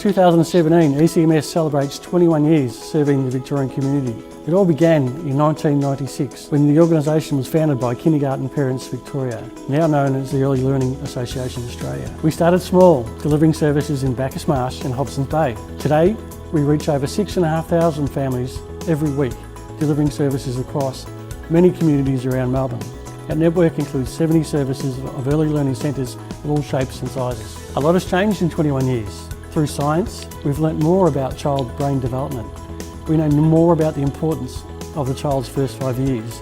2017, ECMS celebrates 21 years serving the Victorian community. It all began in 1996 when the organisation was founded by Kindergarten Parents Victoria, now known as the Early Learning Association Australia. We started small, delivering services in Bacchus Marsh and Hobsons Bay. Today, we reach over 6,500 families every week, delivering services across many communities around Melbourne. Our network includes 70 services of early learning centres of all shapes and sizes. A lot has changed in 21 years. Through science, we've learnt more about child brain development. We know more about the importance of the child's first 5 years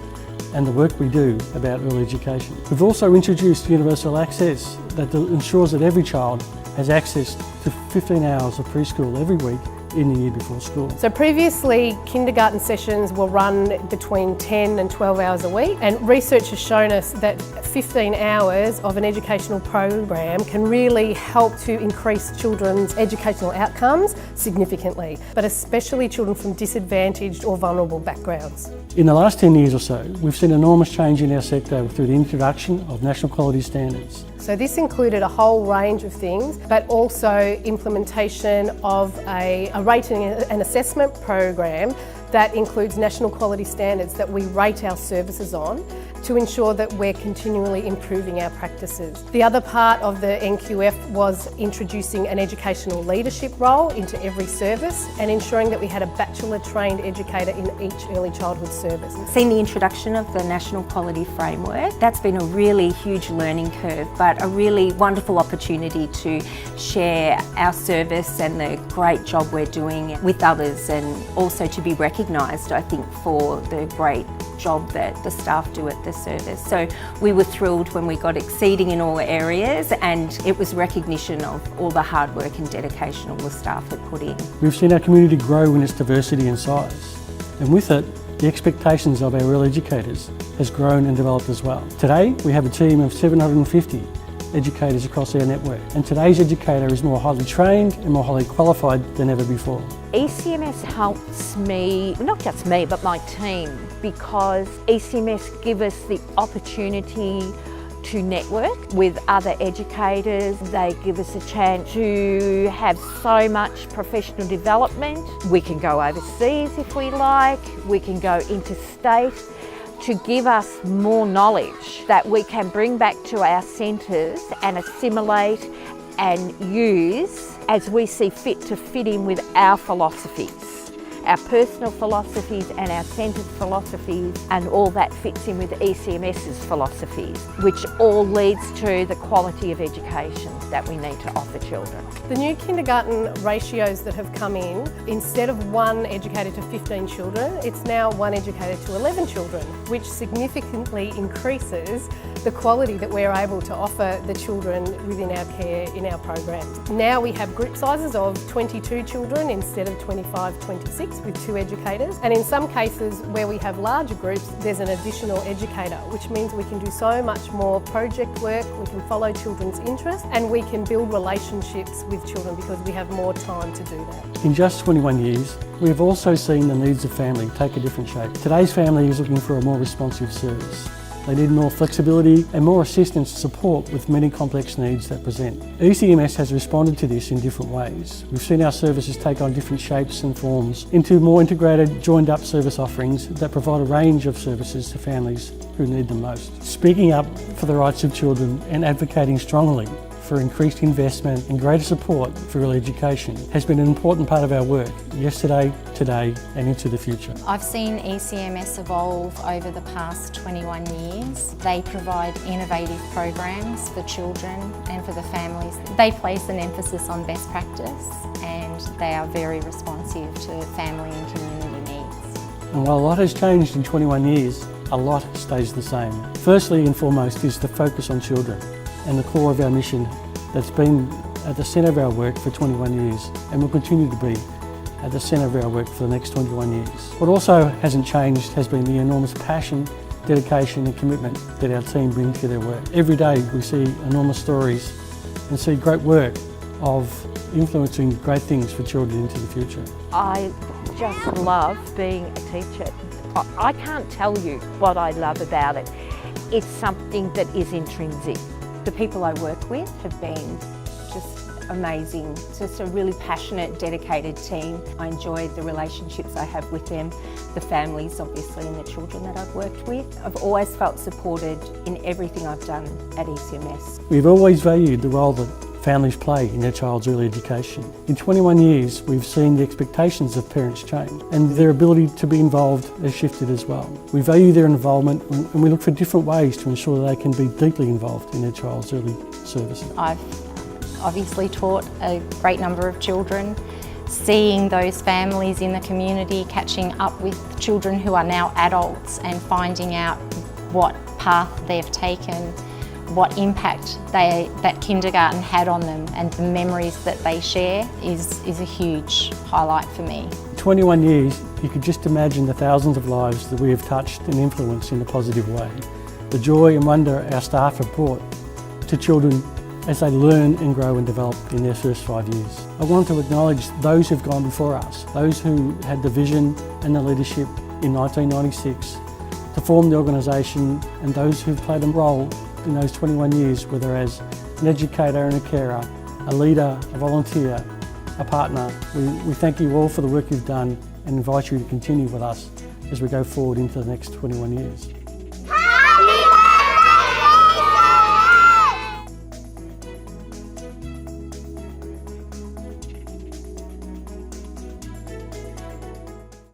and the work we do about early education. We've also introduced universal access that ensures that every child has access to 15 hours of preschool every week in the year before school. So previously, kindergarten sessions were run between 10 and 12 hours a week, and research has shown us that 15 hours of an educational program can really help to increase children's educational outcomes significantly, but especially children from disadvantaged or vulnerable backgrounds. In the last 10 years or so, we've seen enormous change in our sector through the introduction of national quality standards. So this included a whole range of things, but also implementation of a rating and assessment program that includes national quality standards that we rate our services on to ensure that we're continually improving our practices. The other part of the NQF was introducing an educational leadership role into every service and ensuring that we had a bachelor trained educator in each early childhood service. Seen the introduction of the National Quality Framework. That's been a really huge learning curve, but a really wonderful opportunity to share our service and the great job we're doing with others, and also to be recognised, I think, for the great job that the staff do at the service. So we were thrilled when we got exceeding in all areas, and it was recognition of all the hard work and dedication all the staff had put in. We've seen our community grow in its diversity and size, and with it, the expectations of our early educators has grown and developed as well. Today, we have a team of 750 educators across our network, and today's educator is more highly trained and more highly qualified than ever before. ECMS helps me, not just me, but my team, because ECMS give us the opportunity to network with other educators. They give us a chance to have so much professional development. We can go overseas if we like, we can go interstate, to give us more knowledge that we can bring back to our centres and assimilate and use as we see fit to fit in with our philosophies, our personal philosophies and our centred philosophies, and all that fits in with ECMS's philosophies, which all leads to the quality of education that we need to offer children. The new kindergarten ratios that have come in, instead of one educator to 15 children, it's now one educator to 11 children, which significantly increases the quality that we're able to offer the children within our care in our programs. Now we have group sizes of 22 children instead of 25, 26 with 2 educators, and in some cases where we have larger groups, there's an additional educator, which means we can do so much more project work, we can follow children's interests, and we can build relationships with children because we have more time to do that. In just 21 years, we have also seen the needs of family take a different shape. Today's family is looking for a more responsive service. They need more flexibility and more assistance and support with many complex needs that present. ECMS has responded to this in different ways. We've seen our services take on different shapes and forms into more integrated, joined up service offerings that provide a range of services to families who need them most. Speaking up for the rights of children and advocating strongly for increased investment and greater support for early education has been an important part of our work yesterday, today and into the future. I've seen ECMS evolve over the past 21 years. They provide innovative programs for children and for the families. They place an emphasis on best practice, and they are very responsive to family and community needs. And while a lot has changed in 21 years, a lot stays the same. Firstly and foremost is the focus on children and the core of our mission that's been at the centre of our work for 21 years and will continue to be at the centre of our work for the next 21 years. What also hasn't changed has been the enormous passion, dedication and commitment that our team bring to their work. Every day we see enormous stories and see great work of influencing great things for children into the future. I just love being a teacher. I can't tell you what I love about it. It's something that is intrinsic. The people I work with have been just amazing. It's just a really passionate, dedicated team. I enjoy the relationships I have with them, the families obviously and the children that I've worked with. I've always felt supported in everything I've done at ECMS. We've always valued the role that families play in their child's early education. In 21 years, we've seen the expectations of parents change and their ability to be involved has shifted as well. We value their involvement and we look for different ways to ensure they can be deeply involved in their child's early services. I've obviously taught a great number of children. Seeing those families in the community, catching up with children who are now adults and finding out what path they've taken, what impact that kindergarten had on them and the memories that they share is a huge highlight for me. 21 years, you could just imagine the thousands of lives that we have touched and influenced in a positive way. The joy and wonder our staff have brought to children as they learn and grow and develop in their first 5 years. I want to acknowledge those who've gone before us, those who had the vision and the leadership in 1996 to form the organisation and those who've played a role in those 21 years, whether as an educator and a carer, a leader, a volunteer, a partner. We thank you all for the work you've done and invite you to continue with us as we go forward into the next 21 years.